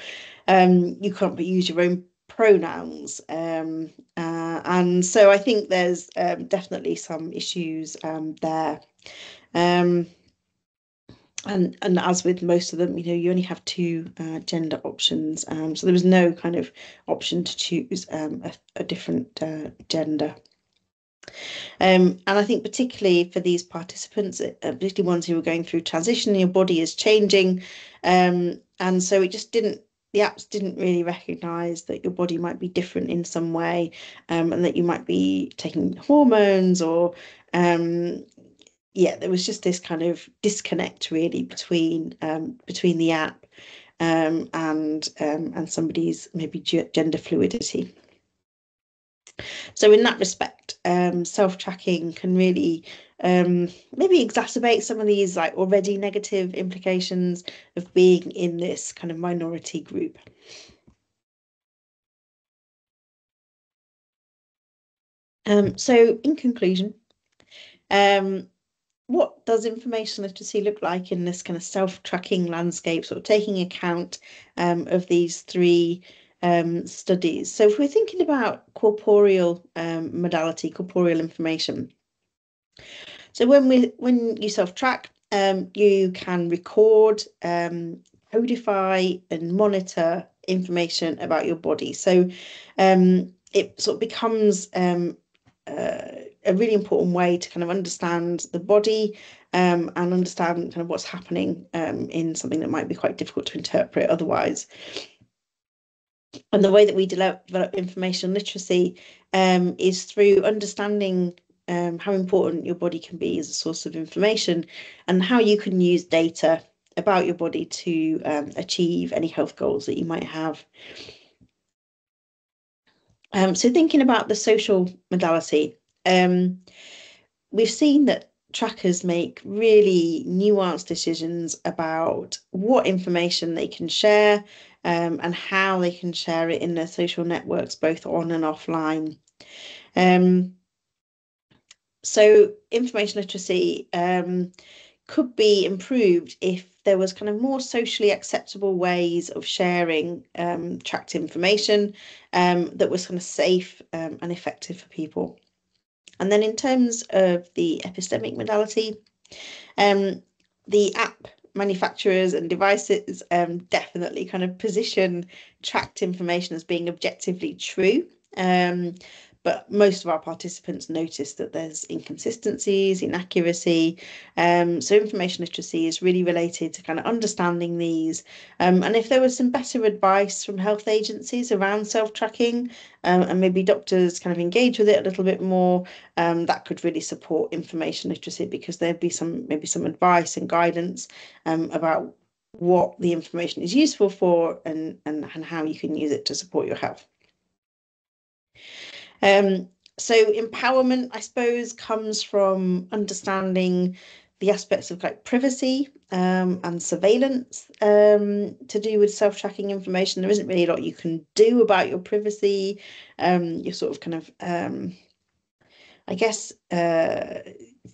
you can't use your own pronouns. And so I think there's definitely some issues there. And as with most of them, you only have two gender options. So there was no kind of option to choose a different gender. And I think particularly for these participants, particularly ones who were going through transition, your body is changing. And so it just didn't, the apps didn't really recognise that your body might be different in some way, and that you might be taking hormones or yeah, there was just this kind of disconnect really between the app and somebody's maybe gender fluidity. So in that respect, self-tracking can really maybe exacerbate some of these like already negative implications of being in this kind of minority group. So in conclusion, what does information literacy look like in this kind of self-tracking landscape, sort of taking account of these three studies? So if we're thinking about corporeal modality, corporeal information, so when you self-track, you can record, codify, and monitor information about your body. So it sort of becomes a really important way to kind of understand the body and understand kind of what's happening in something that might be quite difficult to interpret otherwise. And the way that we develop information literacy is through understanding how important your body can be as a source of information and how you can use data about your body to achieve any health goals that you might have. So thinking about the social modality, we've seen that trackers make really nuanced decisions about what information they can share and how they can share it in their social networks, both on and offline. So information literacy could be improved if there was kind of more socially acceptable ways of sharing tracked information that was kind of safe and effective for people. And then in terms of the epistemic modality, the app manufacturers and devices definitely kind of position tracked information as being objectively true. But most of our participants notice that there's inconsistencies, inaccuracy. So information literacy is really related to kind of understanding these. And if there was some better advice from health agencies around self-tracking, and maybe doctors kind of engage with it a little bit more, that could really support information literacy, because there'd be maybe some advice and guidance about what the information is useful for and how you can use it to support your health. So empowerment, I suppose, comes from understanding the aspects of like privacy and surveillance to do with self-tracking information. There isn't really a lot you can do about your privacy. You're sort of kind of, I guess,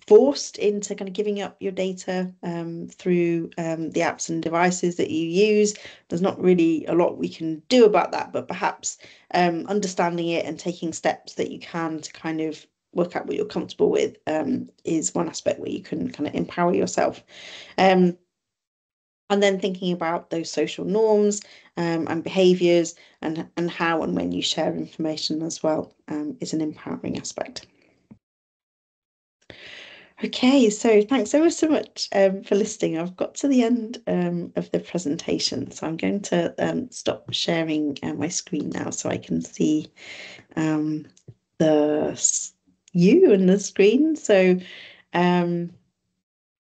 forced into kind of giving up your data through the apps and devices that you use. There's not really a lot we can do about that, but perhaps understanding it and taking steps that you can to kind of work out what you're comfortable with is one aspect where you can kind of empower yourself. And then thinking about those social norms and behaviours and how and when you share information as well is an empowering aspect. Okay, so thanks ever so much for listening. I've got to the end of the presentation, so I'm going to stop sharing my screen now so I can see you and the screen. So